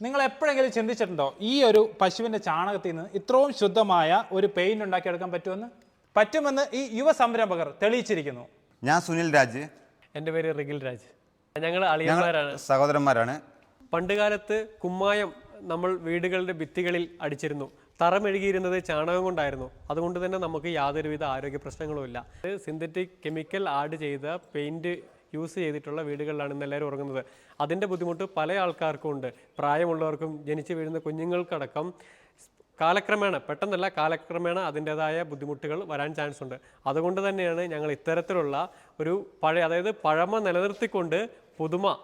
നിങ്ങൾ എപ്പോഴെങ്കിലും ചിന്തിച്ചിട്ടുണ്ടോ ഈ ഒരു പശുവിൻ്റെ ചാണകത്തിൽ നിന്ന് ഇത്രയും ശുദ്ധമായ ഒരു പെയിന്റ് ഉണ്ടാക്കിയെടുക്കാൻ പറ്റുമെന്ന് ഈ യുവ സംരംഭകർ തെളിയിച്ചിരിക്കുന്നു. ഞാൻ സുനിൽ രാജ്. എൻ്റെ പേര് റിഗിൽ രാജ്. ഞങ്ങൾ അളിയന്മാരാണ്, സഹോദരന്മാരാണ്. പണ്ടുകാലത്ത് കുമ്മായം നമ്മൾ വീടുകളുടെ ഭിത്തികളിൽ അടിച്ചിരുന്നു. തറ മെഴുകിയിരുന്നത് ചാണകം കൊണ്ടായിരുന്നു. അതുകൊണ്ട് തന്നെ നമുക്ക് യാതൊരുവിധ ആരോഗ്യ പ്രശ്നങ്ങളുമില്ല. സിന്തറ്റിക് കെമിക്കൽ ആഡ് ചെയ്ത പെയിന്റ് യൂസ് ചെയ്തിട്ടുള്ള വീടുകളിലാണ് ഇന്ന് എല്ലാവരും ഉറങ്ങുന്നത്. അതിൻ്റെ ബുദ്ധിമുട്ട് പല ആൾക്കാർക്കും ഉണ്ട്. പ്രായമുള്ളവർക്കും ജനിച്ചു വീഴുന്ന കുഞ്ഞുങ്ങൾക്കടക്കം കാലക്രമേണ അതിൻ്റെതായ ബുദ്ധിമുട്ടുകൾ വരാൻ ചാൻസ് ഉണ്ട്. അതുകൊണ്ട് തന്നെയാണ് ഞങ്ങൾ ഇത്തരത്തിലുള്ള ഒരു പഴമ നിലനിർത്തിക്കൊണ്ട് പുതുമ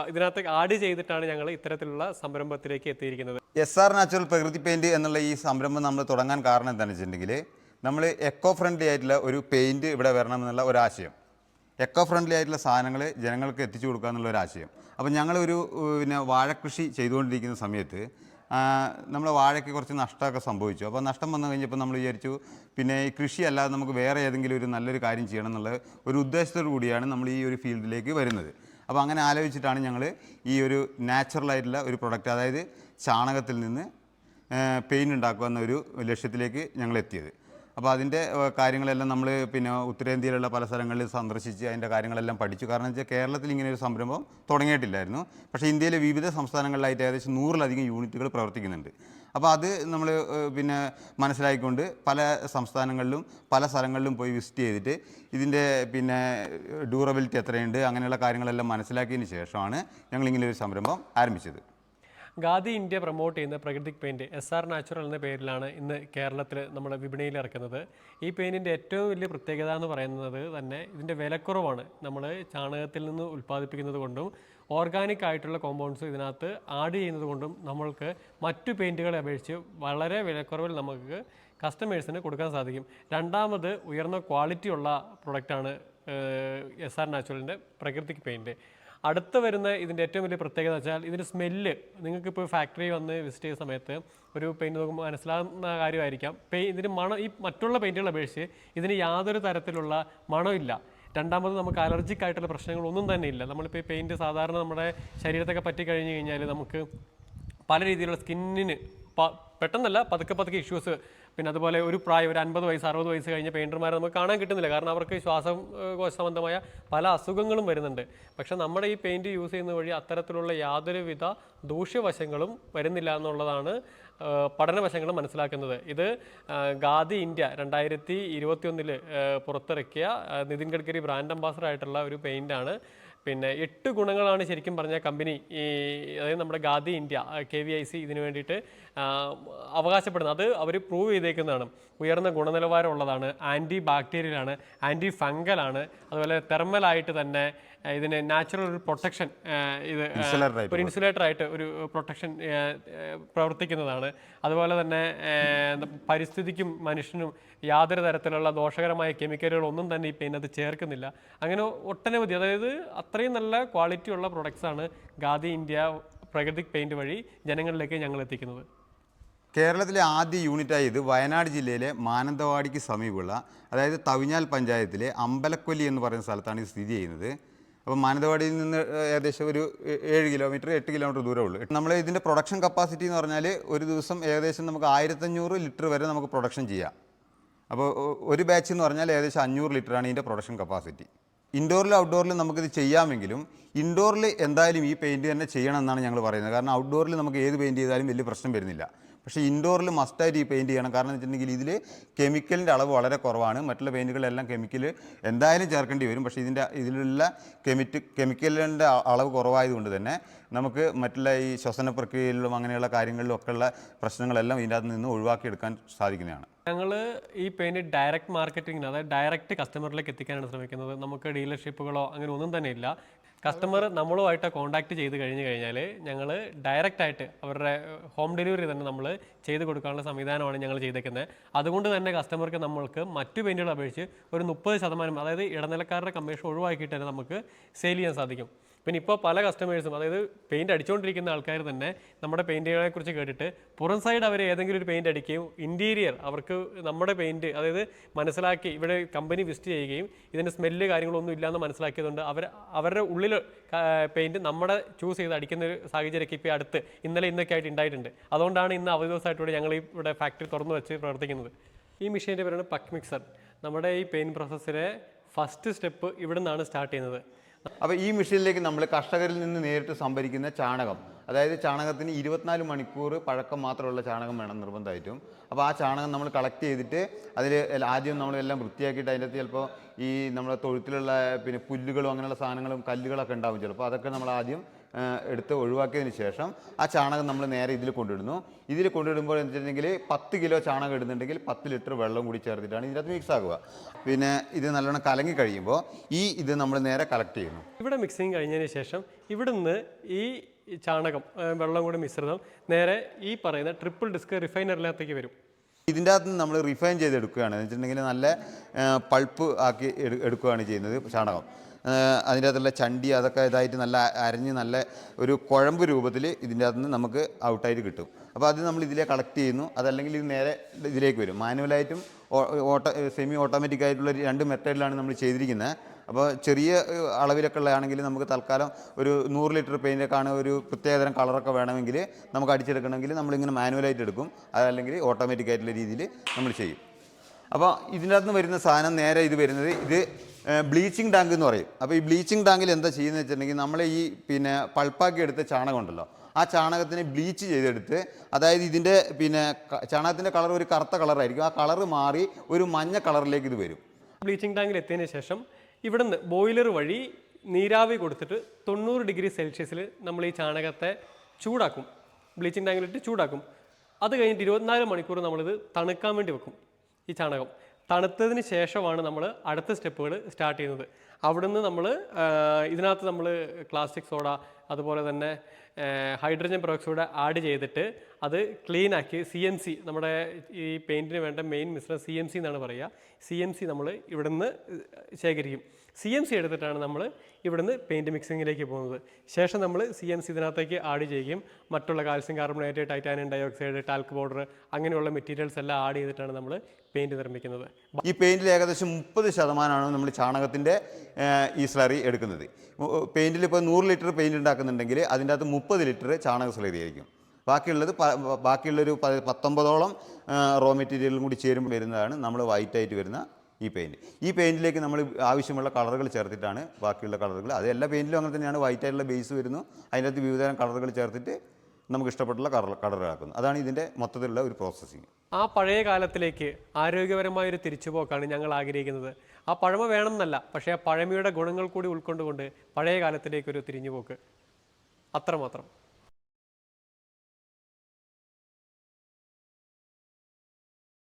ഇതിനകത്ത് ആഡ് ചെയ്തിട്ടാണ് ഞങ്ങൾ ഇത്തരത്തിലുള്ള സംരംഭത്തിലേക്ക് എത്തിയിരിക്കുന്നത്. SR നാച്ചുറൽ പ്രകൃതി പെയിന്റ് എന്നുള്ള ഈ സംരംഭം നമ്മൾ തുടങ്ങാൻ കാരണം എന്താണെന്ന് വെച്ചിട്ടുണ്ടെങ്കിൽ, നമ്മൾ എക്കോ ഫ്രണ്ട്ലി ആയിട്ടുള്ള ഒരു പെയിന്റ് ഇവിടെ വരണമെന്നുള്ള ഒരാശയം, എക്കോ ഫ്രണ്ട്ലി ആയിട്ടുള്ള സാധനങ്ങൾ ജനങ്ങൾക്ക് എത്തിച്ചു കൊടുക്കുക എന്നുള്ള ഒരു ആശയം. അപ്പോൾ ഞങ്ങളൊരു വാഴക്കൃഷി ചെയ്തുകൊണ്ടിരിക്കുന്ന സമയത്ത് നമ്മളെ വാഴയ്ക്ക് കുറച്ച് നഷ്ടമൊക്കെ സംഭവിച്ചു. അപ്പോൾ നഷ്ടം വന്നു കഴിഞ്ഞപ്പോൾ നമ്മൾ വിചാരിച്ചു പിന്നെ ഈ കൃഷി അല്ലാതെ നമുക്ക് വേറെ ഏതെങ്കിലും ഒരു നല്ലൊരു കാര്യം ചെയ്യണം എന്നുള്ള ഒരു ഉദ്ദേശത്തോടു കൂടിയാണ് നമ്മൾ ഈ ഒരു ഫീൽഡിലേക്ക് വരുന്നത്. അപ്പോൾ അങ്ങനെ ആലോചിച്ചിട്ടാണ് ഞങ്ങൾ ഈ ഒരു നാച്ചുറലായിട്ടുള്ള ഒരു പ്രൊഡക്റ്റ്, അതായത് ചാണകത്തിൽ നിന്ന് പെയിൻറ്റ് ഉണ്ടാക്കുക എന്നൊരു ലക്ഷ്യത്തിലേക്ക് ഞങ്ങൾ എത്തിയത്. അപ്പോൾ അതിൻ്റെ കാര്യങ്ങളെല്ലാം നമ്മൾ ഉത്തരേന്ത്യയിലുള്ള പല സ്ഥലങ്ങളിൽ സന്ദർശിച്ച് അതിൻ്റെ കാര്യങ്ങളെല്ലാം പഠിച്ചു. കാരണം വെച്ചാൽ കേരളത്തിൽ ഇങ്ങനെ ഒരു സംരംഭം തുടങ്ങിയിട്ടില്ലായിരുന്നു. പക്ഷേ ഇന്ത്യയിലെ വിവിധ സംസ്ഥാനങ്ങളിലായിട്ട് ഏകദേശം 100-ലധികം യൂണിറ്റുകൾ പ്രവർത്തിക്കുന്നുണ്ട്. അപ്പോൾ അത് നമ്മൾ മനസ്സിലാക്കിക്കൊണ്ട് പല സംസ്ഥാനങ്ങളിലും പല സ്ഥലങ്ങളിലും പോയി വിസിറ്റ് ചെയ്തിട്ട് ഇതിൻ്റെ ഡ്യൂറബിലിറ്റി എത്രയുണ്ട് അങ്ങനെയുള്ള കാര്യങ്ങളെല്ലാം മനസ്സിലാക്കിയതിന് ശേഷമാണ് ഞങ്ങളിങ്ങനെ ഒരു സംരംഭം ആരംഭിച്ചത്. ഖാദി ഇന്ത്യ പ്രൊമോട്ട് ചെയ്യുന്ന പ്രകൃതിക് പെയിൻറ്റ് SR നാച്ചുറൽ എന്ന പേരിലാണ് ഇന്ന് കേരളത്തിൽ നമ്മുടെ വിപണിയിൽ ഇറക്കുന്നത്. ഈ പെയിൻറ്റിൻ്റെ ഏറ്റവും വലിയ പ്രത്യേകത എന്ന് പറയുന്നത് തന്നെ ഇതിൻ്റെ വിലക്കുറവാണ്. നമ്മൾ ചാണകത്തിൽ നിന്ന് ഉൽപ്പാദിപ്പിക്കുന്നത് കൊണ്ടും ഓർഗാനിക് ആയിട്ടുള്ള കോമ്പൗണ്ട്സ് ഇതിനകത്ത് ആഡ് ചെയ്യുന്നത് കൊണ്ടും നമ്മൾക്ക് മറ്റു പെയിൻറ്റുകളെ അപേക്ഷിച്ച് വളരെ വിലക്കുറവിൽ നമുക്ക് കസ്റ്റമേഴ്സിന് കൊടുക്കാൻ സാധിക്കും. രണ്ടാമത് ഉയർന്ന ക്വാളിറ്റിയുള്ള പ്രൊഡക്റ്റാണ് SR നാച്ചുറലിൻ്റെ പ്രകൃതിക് പെയിൻറ്റ്. അടുത്ത് വരുന്ന ഇതിൻ്റെ ഏറ്റവും വലിയ പ്രത്യേകത വെച്ചാൽ ഇതിൻ്റെ സ്മെല്ല്. നിങ്ങൾക്കിപ്പോൾ ഫാക്ടറി വന്ന് വിസിറ്റ് ചെയ്യുന്ന സമയത്ത് ഒരു പെയിൻറ്റ് നോക്കുമ്പോൾ മനസ്സിലാകുന്ന കാര്യമായിരിക്കാം. ഇതിന് മണം ഈ മറ്റുള്ള പെയിൻറ്റുകളെ അപേക്ഷിച്ച് ഇതിന് യാതൊരു തരത്തിലുള്ള മണമില്ല. രണ്ടാമത് നമുക്ക് അലർജിക് ആയിട്ടുള്ള പ്രശ്നങ്ങളൊന്നും തന്നെ ഇല്ല. നമ്മളിപ്പോൾ ഈ പെയിൻറ്റ് സാധാരണ നമ്മുടെ ശരീരത്തൊക്കെ പറ്റി കഴിഞ്ഞ് കഴിഞ്ഞാൽ നമുക്ക് പല രീതിയിലുള്ള സ്കിന്നിന് പെട്ടെന്നല്ല പതുക്കെ ഇഷ്യൂസ്, പിന്നെ അതുപോലെ ഒരു 50 വയസ്സ് 60 വയസ്സ് കഴിഞ്ഞ പെയിൻറ്റർമാരെ നമുക്ക് കാണാൻ കിട്ടുന്നില്ല. കാരണം അവർക്ക് ശ്വാസകോശ സംബന്ധമായ പല അസുഖങ്ങളും വരുന്നുണ്ട്. പക്ഷെ നമ്മുടെ ഈ പെയിൻറ്റ് യൂസ് ചെയ്യുന്ന വഴി അത്തരത്തിലുള്ള യാതൊരുവിധ ദൂഷ്യവശങ്ങളും വരുന്നില്ല എന്നുള്ളതാണ് പഠനവശങ്ങൾ മനസ്സിലാക്കുന്നത്. ഇത് ഖാദി ഇന്ത്യ 2021 പുറത്തിറക്കിയ നിതിൻ ഗഡ്കരി ബ്രാൻഡ് അംബാസഡർ ആയിട്ടുള്ള ഒരു പെയിൻ്റാണ്. 8 ഗുണങ്ങളാണ് ശരിക്കും പറഞ്ഞ കമ്പനി അതായത് നമ്മുടെ ഖാദി ഇന്ത്യ KVIC ഇതിനു വേണ്ടിയിട്ട് അവകാശപ്പെടുന്നത്. അത് അവർ പ്രൂവ് ചെയ്തേക്കുന്നതാണ്. ഉയർന്ന ഗുണനിലവാരമുള്ളതാണ്, ആൻറ്റി ബാക്ടീരിയലാണ്, ആൻറ്റി ഫംഗലാണ്, അതുപോലെ തെർമലായിട്ട് തന്നെ ഇതിന് നാച്ചുറൽ ഒരു പ്രൊട്ടക്ഷൻ, ഇത് ഒരു ഇൻസുലേറ്ററായിട്ട് ഒരു പ്രൊട്ടക്ഷൻ പ്രവർത്തിക്കുന്നതാണ്. അതുപോലെ തന്നെ പരിസ്ഥിതിക്കും മനുഷ്യനും യാതൊരു തരത്തിലുള്ള ദോഷകരമായ കെമിക്കലുകളൊന്നും തന്നെ ഈ പെയിനകത്ത് ചേർക്കുന്നില്ല. അങ്ങനെ ഒട്ടനവധി, അതായത് അത്രയും നല്ല ക്വാളിറ്റിയുള്ള പ്രൊഡക്ട്സാണ് ഖാദി ഇന്ത്യ പ്രകൃതിക് പെയിൻറ്റ് വഴി ജനങ്ങളിലേക്ക് ഞങ്ങൾ എത്തിക്കുന്നത്. കേരളത്തിലെ ആദ്യ യൂണിറ്റായി ഇത് വയനാട് ജില്ലയിലെ മാനന്തവാടിക്ക് സമീപമുള്ള, അതായത് തവിഞ്ഞാൽ പഞ്ചായത്തിലെ അമ്പലക്കൊല്ലി എന്ന് പറയുന്ന സ്ഥലത്താണ് ഇത് സ്ഥിതി ചെയ്യുന്നത്. അപ്പോൾ മാനന്തവാടിയിൽ നിന്ന് ഏകദേശം ഒരു 7 കിലോമീറ്റർ 8 കിലോമീറ്റർ ദൂരമുള്ളൂ. നമ്മൾ ഇതിൻ്റെ പ്രൊഡക്ഷൻ കപ്പാസിറ്റി എന്ന് പറഞ്ഞാൽ ഒരു ദിവസം ഏകദേശം നമുക്ക് 1500 ലിറ്റർ വരെ നമുക്ക് പ്രൊഡക്ഷൻ ചെയ്യാം. അപ്പോൾ ഒരു ബാച്ച് എന്ന് പറഞ്ഞാൽ ഏകദേശം 500 ലിറ്ററാണ് ഇതിൻ്റെ പ്രൊഡക്ഷൻ കപ്പാസിറ്റി. ഇൻഡോറിലും ഔട്ട്ഡോറിലും നമുക്കിത് ചെയ്യാമെങ്കിലും ഇൻഡോറിൽ എന്തായാലും ഈ പെയിൻറ്റ് തന്നെ ചെയ്യണം എന്നാണ് ഞങ്ങൾ പറയുന്നത്. കാരണം ഔട്ട്ഡോറിൽ നമുക്ക് ഏത് പെയിൻറ്റ് ചെയ്താലും വലിയ പ്രശ്നം വരുന്നില്ല. പക്ഷേ ഇൻഡോറിൽ മസ്റ്റായിട്ട് ഈ പെയിൻറ്റ് ചെയ്യണം. കാരണം എന്ന് വെച്ചിട്ടുണ്ടെങ്കിൽ ഇതിൽ കെമിക്കലിൻ്റെ അളവ് വളരെ കുറവാണ്. മറ്റുള്ള പെയിൻറ്റുകളെല്ലാം കെമിക്കൽ എന്തായാലും ചേർക്കേണ്ടി വരും. പക്ഷേ ഇതിലുള്ള കെമിക്കലിൻ്റെ അളവ് കുറവായതുകൊണ്ട് തന്നെ നമുക്ക് മറ്റുള്ള ഈ ശ്വസന പ്രക്രിയയിലും അങ്ങനെയുള്ള കാര്യങ്ങളിലും ഒക്കെയുള്ള പ്രശ്നങ്ങളെല്ലാം ഇതിനകത്ത് നിന്ന് ഒഴിവാക്കിയെടുക്കാൻ സാധിക്കുന്നതാണ്. ഞങ്ങൾ ഈ പെയിൻറ്റ് ഡയറക്റ്റ് മാർക്കറ്റിങ്ങിന്, അതായത് ഡയറക്റ്റ് കസ്റ്റമറിലേക്ക് എത്തിക്കാനാണ് ശ്രമിക്കുന്നത്. നമുക്ക് ഡീലർഷിപ്പുകളോ അങ്ങനെ ഒന്നും തന്നെ ഇല്ല. കസ്റ്റമർ നമ്മളുമായിട്ട് കോൺടാക്റ്റ് ചെയ്ത് കഴിഞ്ഞാൽ ഞങ്ങൾ ഡയറക്റ്റായിട്ട് അവരുടെ ഹോം ഡെലിവറി തന്നെ നമ്മൾ ചെയ്ത് കൊടുക്കാനുള്ള സംവിധാനമാണ് ഞങ്ങൾ ചെയ്തേക്കുന്നത്. അതുകൊണ്ട് തന്നെ കസ്റ്റമർക്ക് നമ്മൾക്ക് മറ്റു പെയിൻറ്റുകളെ അപേക്ഷിച്ച് ഒരു 30%, അതായത് ഇടനിലക്കാരുടെ കമ്മീഷൻ ഒഴിവാക്കിയിട്ട് തന്നെ നമുക്ക് സെയിൽ ചെയ്യാൻ സാധിക്കും. പിന്നെ ഇപ്പോൾ പല കസ്റ്റമേഴ്സും, അതായത് പെയിൻറ്റ് അടിച്ചുകൊണ്ടിരിക്കുന്ന ആൾക്കാർ തന്നെ നമ്മുടെ പെയിൻറ്റുകളെ കുറിച്ച് കേട്ടിട്ട് പുറം സൈഡ് അവർ ഏതെങ്കിലും ഒരു പെയിൻറ്റ് അടിക്കുകയും ഇൻറ്റീരിയർ അവർക്ക് നമ്മുടെ പെയിൻറ്റ് അതായത് മനസ്സിലാക്കി ഇവിടെ കമ്പനി വിസിറ്റ് ചെയ്യുകയും ഇതിൻ്റെ സ്മെല്ല് കാര്യങ്ങളൊന്നും ഇല്ലയെന്ന് മനസ്സിലാക്കിയതുകൊണ്ട് അവരുടെ ഉള്ളിൽ പെയിൻറ്റ് നമ്മുടെ ചൂസ് ചെയ്ത് അടിക്കുന്ന ഒരു സാഹചര്യമൊക്കെ ഇപ്പോൾ അടുത്ത് ഇന്നൊക്കെ ആയിട്ട് ഉണ്ടായിട്ടുണ്ട്. അതുകൊണ്ടാണ് ഇന്ന് അവധി ദിവസമായിട്ടൂടെ ഞങ്ങൾ ഇവിടെ ഫാക്ടറി തുറന്നു വെച്ച് പ്രവർത്തിക്കുന്നത്. ഈ മെഷീൻ്റെ പേരാണ് പക്ക് മിക്സർ. നമ്മുടെ ഈ പെയിൻറ്റ് പ്രോസസ്സിലെ ഫസ്റ്റ് സ്റ്റെപ്പ് ഇവിടെ നിന്നാണ് സ്റ്റാർട്ട് ചെയ്യുന്നത്. അപ്പോൾ ഈ മെഷീനിലേക്ക് നമ്മൾ കർഷകരിൽ നിന്ന് നേരിട്ട് സംഭരിക്കുന്ന ചാണകം, അതായത് ചാണകത്തിന് 24 മണിക്കൂർ പഴക്കം മാത്രമുള്ള ചാണകം വേണം നിർബന്ധമായിട്ടും. അപ്പോൾ ആ ചാണകം നമ്മൾ കളക്ട് ചെയ്തിട്ട് അതിൽ ആദ്യം നമ്മളെല്ലാം വൃത്തിയാക്കിയിട്ട് അതിൻ്റെ അകത്ത് ചിലപ്പോൾ ഈ നമ്മുടെ തൊഴുത്തിലുള്ള പിന്നെ പുല്ലുകളും അങ്ങനെയുള്ള സാധനങ്ങളും കല്ലുകളൊക്കെ ഉണ്ടാവും ചിലപ്പോൾ. അതൊക്കെ നമ്മൾ ആദ്യം എടുത്ത് ഒഴിവാക്കിയതിന് ശേഷം ആ ചാണകം നമ്മൾ നേരെ ഇതിൽ കൊണ്ടിടുന്നു. ഇതിൽ കൊണ്ടിടുമ്പോൾ എന്ന് വെച്ചിട്ടുണ്ടെങ്കിൽ 10 കിലോ ചാണകം ഇടുന്നുണ്ടെങ്കിൽ 10 ലിറ്റർ വെള്ളം കൂടി ചേർത്തിട്ടാണ് ഇതിനകത്ത് മിക്സ് ആക്കുക. പിന്നെ ഇത് നല്ലോണം കലങ്ങി കഴിയുമ്പോൾ ഇത് നമ്മൾ നേരെ കളക്ട് ചെയ്യുന്നു. ഇവിടെ മിക്സിങ് കഴിഞ്ഞതിന് ശേഷം ഇവിടുന്ന് ഈ ചാണകം വെള്ളം കൂടി മിശ്രിതം നേരെ ഈ പറയുന്ന ട്രിപ്പിൾ ഡിസ്ക് റിഫൈനറിനകത്തേക്ക് വരും. ഇതിൻ്റെ അകത്ത് നിന്ന് നമ്മൾ റിഫൈൻ ചെയ്തെടുക്കുകയാണ് എന്ന് വെച്ചിട്ടുണ്ടെങ്കിൽ നല്ല പൾപ്പ് ആക്കി എടുക്കുകയാണ് ചെയ്യുന്നത് ചാണകം. അതിൻ്റെ അകത്തുള്ള ചണ്ടി അതൊക്കെ ഇതായിട്ട് നല്ല അരഞ്ഞ് നല്ല ഒരു കുഴമ്പ് രൂപത്തിൽ ഇതിൻ്റെ അകത്ത് നിന്ന് നമുക്ക് ഔട്ടായിട്ട് കിട്ടും. അപ്പോൾ അത് നമ്മൾ ഇതിലെ കളക്ട് ചെയ്യുന്നു. അതല്ലെങ്കിൽ ഇത് നേരെ ഇതിലേക്ക് വരും. മാനുവലായിട്ടും സെമി ഓട്ടോമാറ്റിക് ആയിട്ടുള്ള 2 മെത്തേഡിലാണ് നമ്മൾ ചെയ്തിരിക്കുന്നത്. അപ്പോൾ ചെറിയ അളവിലൊക്കെ ഉള്ളതാണെങ്കിൽ നമുക്ക് തൽക്കാലം ഒരു 100 ലിറ്റർ പെയിൻ്റൊക്കെയാണ് ഒരു പ്രത്യേകതരം കളറൊക്കെ വേണമെങ്കിൽ നമുക്ക് അടിച്ചെടുക്കണമെങ്കിൽ നമ്മളിങ്ങനെ മാനുവലായിട്ട് എടുക്കും. അതല്ലെങ്കിൽ ഓട്ടോമാറ്റിക് ആയിട്ടുള്ള രീതിയിൽ നമ്മൾ ചെയ്യും. അപ്പോൾ ഇതിനകത്ത് നിന്ന് വരുന്ന സാധനം നേരെ ഇത് വരുന്നത് ഇത് ബ്ലീച്ചിങ് ടാങ്ക് എന്ന് പറയും. അപ്പോൾ ഈ ബ്ലീച്ചിങ് ടാങ്കിൽ എന്താ ചെയ്യുന്നത് വെച്ചിട്ടുണ്ടെങ്കിൽ നമ്മൾ ഈ പിന്നെ പൾപ്പാക്കി എടുത്ത ചാണകം ഉണ്ടല്ലോ, ആ ചാണകത്തിനെ ബ്ലീച്ച് ചെയ്തെടുത്ത്, അതായത് ഇതിൻ്റെ പിന്നെ ചാണകത്തിൻ്റെ കളർ ഒരു കറുത്ത കളറായിരിക്കും, ആ കളറ് മാറി ഒരു മഞ്ഞ കളറിലേക്ക് ഇത് വരും. ബ്ലീച്ചിങ് ടാങ്കിൽ എത്തിയതിന് ശേഷം ഇവിടുന്ന് ബോയിലർ വഴി നീരാവി കൊടുത്തിട്ട് 90 ഡിഗ്രി സെൽഷ്യസിൽ നമ്മൾ ഈ ചാണകത്തെ ചൂടാക്കും. ബ്ലീച്ചിങ് ടാങ്കിലിട്ട് ചൂടാക്കും. അത് കഴിഞ്ഞിട്ട് 24 മണിക്കൂർ നമ്മളിത് തണുക്കാൻ വേണ്ടി വെക്കും. ഈ ചാണകം തണുത്തതിന് ശേഷമാണ് നമ്മൾ അടുത്ത സ്റ്റെപ്പുകൾ സ്റ്റാർട്ട് ചെയ്യുന്നത്. അവിടുന്ന് നമ്മൾ ഇതിനകത്ത് നമ്മൾ ക്ലാസ്റ്റിക് സോഡ അതുപോലെ തന്നെ ഹൈഡ്രജൻ പെറോക്സൈഡ് ആഡ് ചെയ്തിട്ട് അത് ക്ലീനാക്കി CMC നമ്മുടെ ഈ പെയിൻറ്റിന് വേണ്ട മെയിൻ മിശ്രം CMC എന്നാണ് പറയുക. CMC നമ്മൾ ഇവിടുന്ന് ശേഖരിക്കും. CMC എടുത്തിട്ടാണ് നമ്മൾ ഇവിടുന്ന് പെയിൻറ്റ് മിക്സിങ്ങിലേക്ക് പോകുന്നത്. ശേഷം നമ്മൾ CMC ഇതിനകത്തേക്ക് ആഡ് ചെയ്യുകയും മറ്റുള്ള calcium carbonate, titanium dioxide, talc powder അങ്ങനെയുള്ള മെറ്റീരിയൽസ് എല്ലാം ആഡ് ചെയ്തിട്ടാണ് നമ്മൾ പെയിൻറ്റ് നിർമ്മിക്കുന്നത്. ഈ പെയിൻറ്റിൽ ഏകദേശം 30% നമ്മൾ ചാണകത്തിൻ്റെ ഈ സ്ലറി എടുക്കുന്നത്. പെയിൻറ്റിൽ ഇപ്പോൾ 100 ലിറ്റർ പെയിൻറ്റ് ഉണ്ടാക്കുന്നുണ്ടെങ്കിൽ അതിൻ്റെ അകത്ത് 30 ലിറ്റർ ചാണക സ്ലറി ആയിരിക്കും. ബാക്കിയുള്ളൊരു 19ഓളം റോ മെറ്റീരിയലും കൂടി ചേരുമ്പോൾ വരുന്നതാണ് നമ്മൾ വൈറ്റായിട്ട് വരുന്ന ഈ പെയിൻറ്റ്. ഈ പെയിൻറ്റിലേക്ക് നമ്മൾ ആവശ്യമുള്ള കളറുകൾ ചേർത്തിട്ടാണ് ബാക്കിയുള്ള കളറുകൾ, അത് എല്ലാ പെയിൻറ്റിലും അങ്ങനെ തന്നെയാണ്. വൈറ്റായിട്ടുള്ള ബേസ് വരുന്നു, അതിനകത്ത് വിവിധതരം കളറുകൾ ചേർത്തിട്ട് നമുക്ക് ഇഷ്ടപ്പെട്ടുള്ള കളറുകളാക്കുന്നു. അതാണ് ഇതിൻ്റെ മൊത്തത്തിലുള്ള ഒരു പ്രോസസ്സിങ്. ആ പഴയ കാലത്തിലേക്ക് ആരോഗ്യപരമായൊരു തിരിച്ചുപോക്കാണ് ഞങ്ങൾ ആഗ്രഹിക്കുന്നത്. ആ പഴമ വേണമെന്നല്ല, പക്ഷേ ആ പഴമയുടെ ഗുണങ്ങൾ കൂടി ഉൾക്കൊണ്ടുകൊണ്ട് പഴയ കാലത്തിലേക്കൊരു തിരിഞ്ഞുപോക്ക്, അത്രമാത്രം.